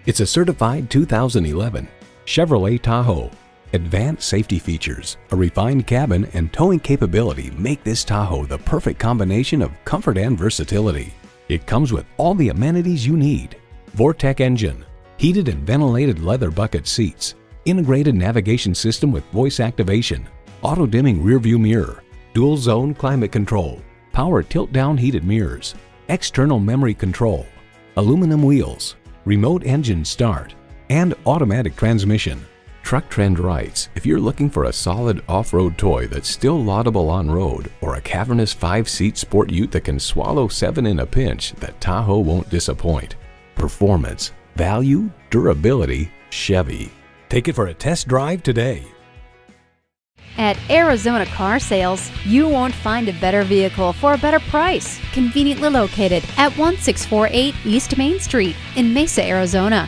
It's a certified 2011 Chevrolet Tahoe. Advanced safety features, a refined cabin, and towing capability make this Tahoe the perfect combination of comfort and versatility. It comes with all the amenities you need: Vortec engine, heated and ventilated leather bucket seats, integrated navigation system with voice activation, auto-dimming rearview mirror, dual zone climate control, power tilt-down heated mirrors, external memory control, aluminum wheels, remote engine start, and automatic transmission. Truck Trend writes, if you're looking for a solid off-road toy that's still laudable on-road, or a cavernous 5-seat sport ute that can swallow 7 in a pinch, the Tahoe won't disappoint. Performance, value, durability, Chevy. Take it for a test drive today. At Arizona Car Sales, you won't find a better vehicle for a better price. Conveniently located at 1648 East Main Street in Mesa, Arizona.